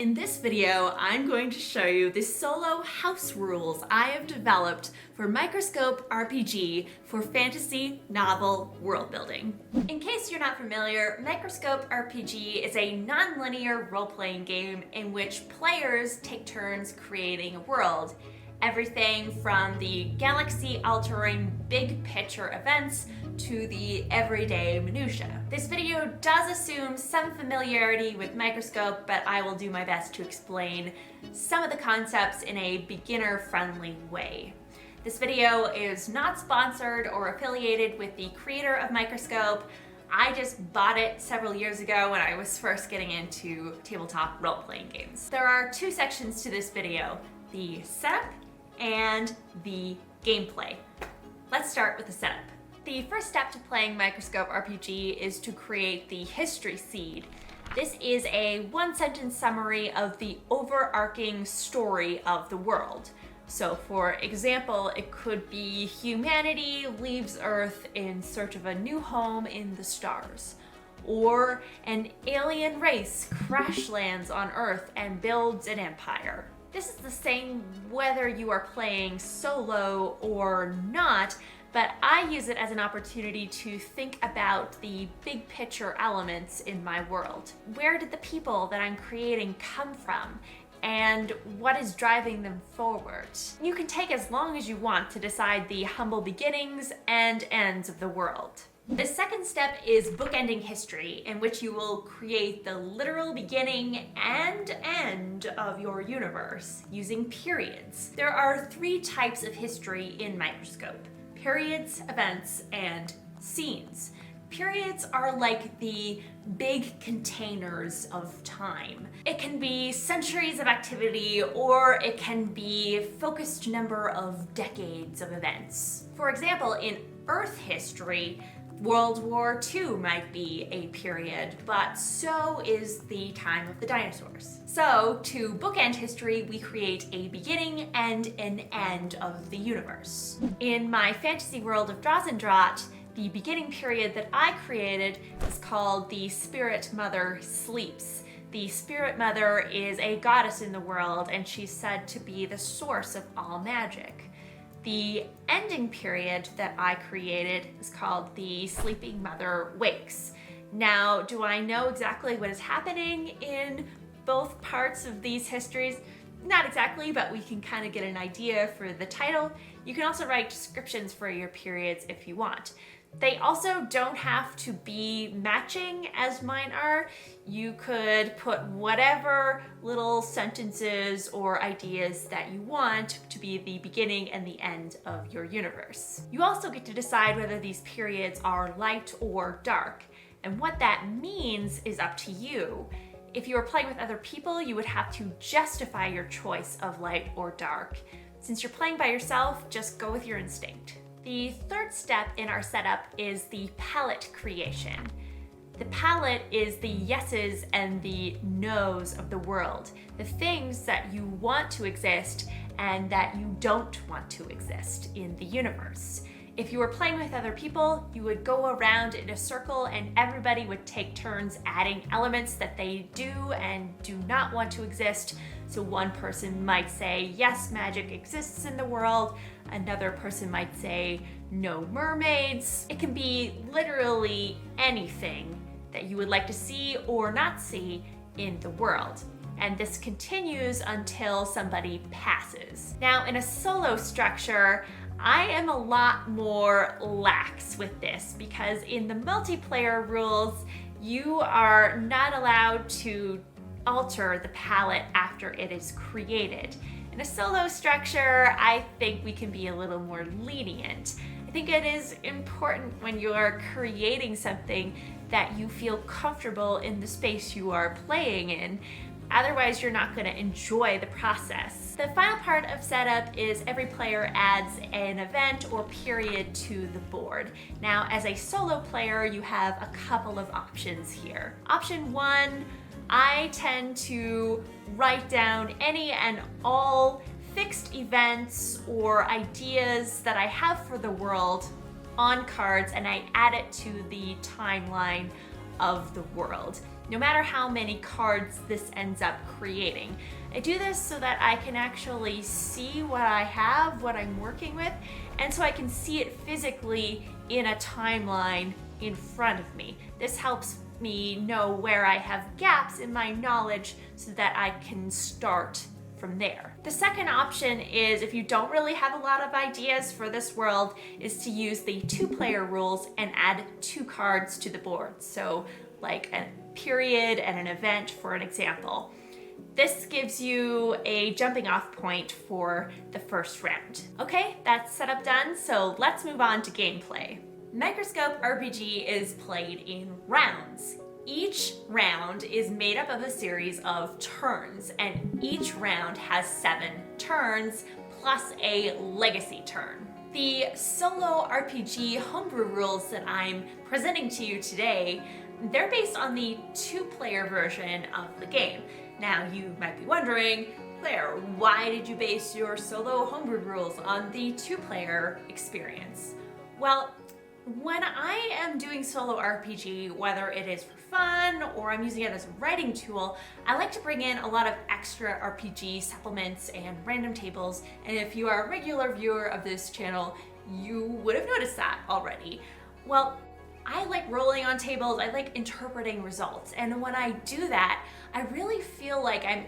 In this video, I'm going to show you the solo house rules I have developed for Microscope RPG for fantasy novel world building. In case you're not familiar, Microscope RPG is a non-linear role-playing game in which players take turns creating a world. Everything from the galaxy-altering big picture events to the everyday minutiae. This video does assume some familiarity with Microscope, but I will do my best to explain some of the concepts in a beginner-friendly way. This video is not sponsored or affiliated with the creator of Microscope. I just bought it several years ago when I was first getting into tabletop role-playing games. There are two sections to this video, the setup and the gameplay. Let's start with the setup. The first step to playing Microscope RPG is to create the history seed. This is a one-sentence summary of the overarching story of the world. So for example, it could be humanity leaves Earth in search of a new home in the stars. Or an alien race crash lands on Earth and builds an empire. This is the same whether you are playing solo or not, but I use it as an opportunity to think about the big picture elements in my world. Where did the people that I'm creating come from? And what is driving them forward? You can take as long as you want to decide the humble beginnings and ends of the world. The second step is bookending history, in which you will create the literal beginning and end of your universe using periods. There are three types of history in Microscope: periods, events, and scenes. Periods are like the big containers of time. It can be centuries of activity, or it can be a focused number of decades of events. For example, in Earth history, World War II might be a period, but so is the time of the dinosaurs. So, to bookend history, we create a beginning and an end of the universe. In my fantasy world of Draws and Draught, the beginning period that I created is called the Spirit Mother Sleeps. The Spirit Mother is a goddess in the world, and she's said to be the source of all magic. The ending period that I created is called the Sleeping Mother Wakes. Now, do I know exactly what is happening in both parts of these histories? Not exactly, but we can kind of get an idea for the title. You can also write descriptions for your periods if you want. They also don't have to be matching as mine are. You could put whatever little sentences or ideas that you want to be the beginning and the end of your universe. You also get to decide whether these periods are light or dark, and what that means is up to you. If you were playing with other people, you would have to justify your choice of light or dark. Since you're playing by yourself, just go with your instinct. The third step in our setup is the palette creation. The palette is the yeses and the nos of the world, the things that you want to exist and that you don't want to exist in the universe. If you were playing with other people, you would go around in a circle and everybody would take turns adding elements that they do and do not want to exist. So one person might say, yes, magic exists in the world. Another person might say, no mermaids. It can be literally anything that you would like to see or not see in the world. And this continues until somebody passes. Now, in a solo structure, I am a lot more lax with this because in the multiplayer rules, you are not allowed to alter the palette after it is created. In a solo structure, I think we can be a little more lenient. I think it is important when you are creating something that you feel comfortable in the space you are playing in. Otherwise, you're not going to enjoy the process. The final part of setup is every player adds an event or period to the board. Now, as a solo player, you have a couple of options here. Option one, I tend to write down any and all fixed events or ideas that I have for the world on cards, and I add it to the timeline of the world. no matter how many cards this ends up creating. I do this so that I can actually see what I have, what I'm working with, and so I can see it physically in a timeline in front of me. This helps me know where I have gaps in my knowledge so that I can start from there. The second option is, if you don't really have a lot of ideas for this world, is to use the 2-player rules and add 2 cards to the board. So like a period and an event, for an example. This gives you a jumping off point for the first round. Okay, that's setup done, so let's move on to gameplay. Microscope RPG is played in rounds. Each round is made up of a series of turns, and each round has 7 turns plus a legacy turn. The solo RPG homebrew rules that I'm presenting to you today, they're based on the 2-player version of the game. Now you might be wondering, Claire, why did you base your solo homebrew rules on the 2-player experience? Well, when I am doing solo RPG, whether it is for fun or I'm using it as a writing tool, I like to bring in a lot of extra RPG supplements and random tables, and if you are a regular viewer of this channel, you would have noticed that already. Well, I like rolling on tables, I like interpreting results, and when I do that, I really feel like I'm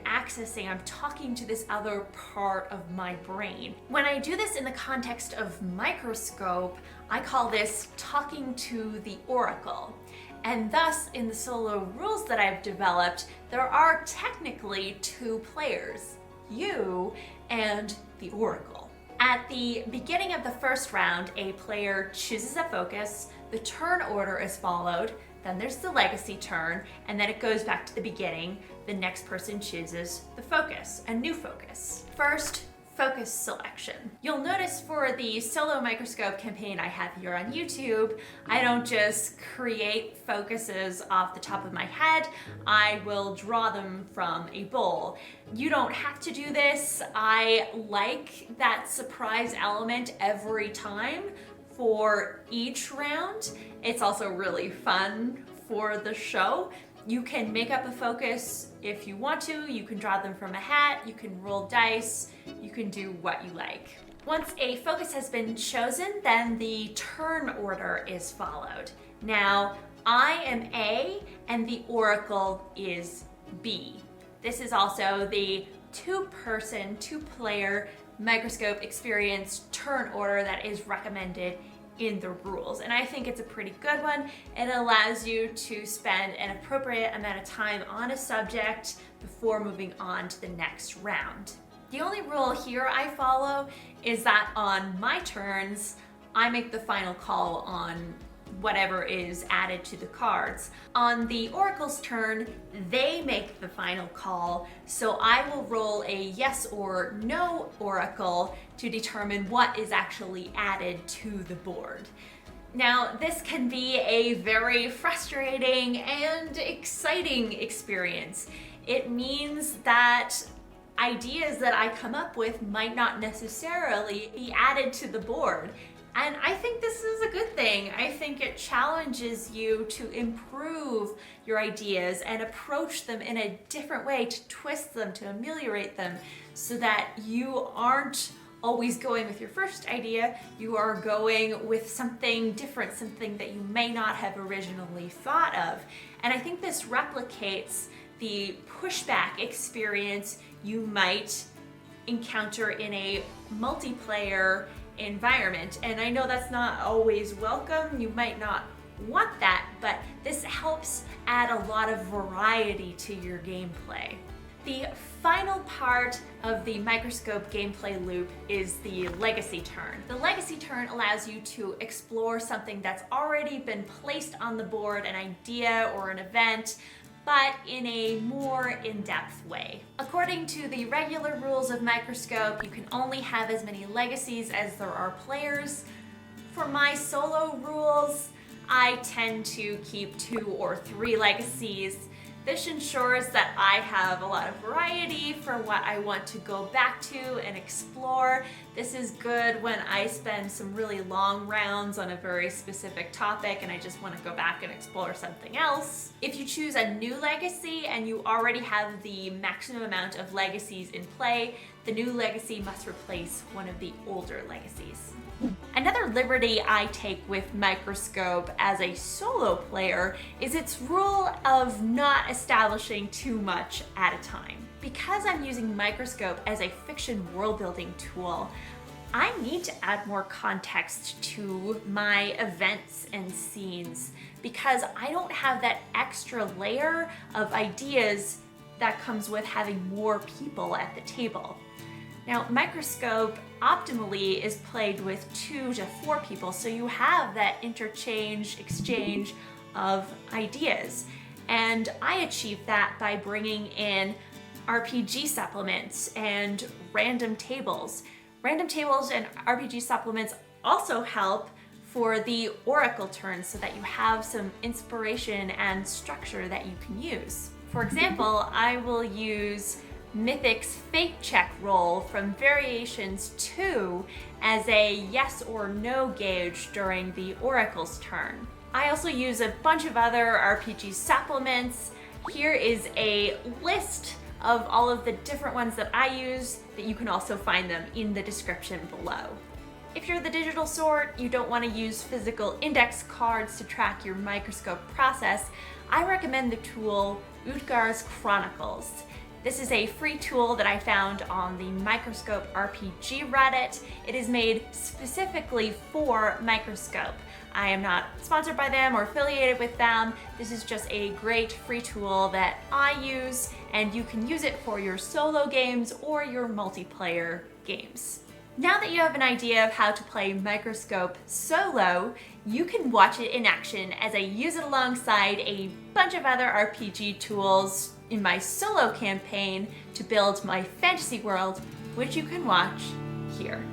talking to this other part of my brain. When I do this in the context of Microscope, I call this talking to the Oracle. And thus, in the solo rules that I've developed, there are technically 2 players, you and the Oracle. At the beginning of the first round, a player chooses a focus, the turn order is followed, then there's the legacy turn, and then it goes back to the beginning. The next person chooses the focus, a new focus. First, focus selection. You'll notice for the solo Microscope campaign I have here on YouTube, I don't just create focuses off the top of my head, I will draw them from a bowl. You don't have to do this. I like that surprise element every time for each round. It's also really fun for the show. You can make up a focus if you want to, you can draw them from a hat, you can roll dice, you can do what you like. Once a focus has been chosen, then the turn order is followed. Now, I am A and the Oracle is B. This is also the 2-person, 2-player Microscope experience turn order that is recommended in the rules, and I think it's a pretty good one. It allows you to spend an appropriate amount of time on a subject before moving on to the next round. The only rule here I follow is that on my turns, I make the final call on whatever is added to the cards. On the Oracle's turn, they make the final call, so I will roll a yes or no Oracle to determine what is actually added to the board. Now, this can be a very frustrating and exciting experience. It means that ideas that I come up with might not necessarily be added to the board. And I think this is a good thing. I think it challenges you to improve your ideas and approach them in a different way, to twist them, to ameliorate them, so that you aren't always going with your first idea, you are going with something different, something that you may not have originally thought of. And I think this replicates the pushback experience you might encounter in a multiplayer environment. And I know that's not always welcome, you might not want that, but this helps add a lot of variety to your gameplay. The final part of the Microscope gameplay loop is the legacy turn. The legacy turn allows you to explore something that's already been placed on the board, an idea or an event, but in a more in-depth way. According to the regular rules of Microscope, you can only have as many legacies as there are players. For my solo rules, I tend to keep 2 or 3 legacies. This ensures that I have a lot of variety for what I want to go back to and explore. This is good when I spend some really long rounds on a very specific topic and I just want to go back and explore something else. If you choose a new legacy and you already have the maximum amount of legacies in play, the new legacy must replace one of the older legacies. Another liberty I take with Microscope as a solo player is its rule of not establishing too much at a time. Because I'm using Microscope as a fiction world building tool, I need to add more context to my events and scenes because I don't have that extra layer of ideas that comes with having more people at the table. Now, Microscope optimally is played with 2 to 4 people, so you have that exchange of ideas. And I achieve that by bringing in RPG supplements and random tables. Random tables and RPG supplements also help for the oracle turns so that you have some inspiration and structure that you can use. For example, I will use Mythic's Fate Check roll from Variations 2 as a yes or no gauge during the Oracle's turn. I also use a bunch of other RPG supplements. Here is a list of all of the different ones that I use, but you can also find them in the description below. If you're the digital sort, you don't want to use physical index cards to track your Microscope process, I recommend the tool Utgar's Chronicles. This is a free tool that I found on the Microscope RPG Reddit. It is made specifically for Microscope. I am not sponsored by them or affiliated with them. This is just a great free tool that I use, and you can use it for your solo games or your multiplayer games. Now that you have an idea of how to play Microscope solo, you can watch it in action as I use it alongside a bunch of other RPG tools in my solo campaign to build my fantasy world, which you can watch here.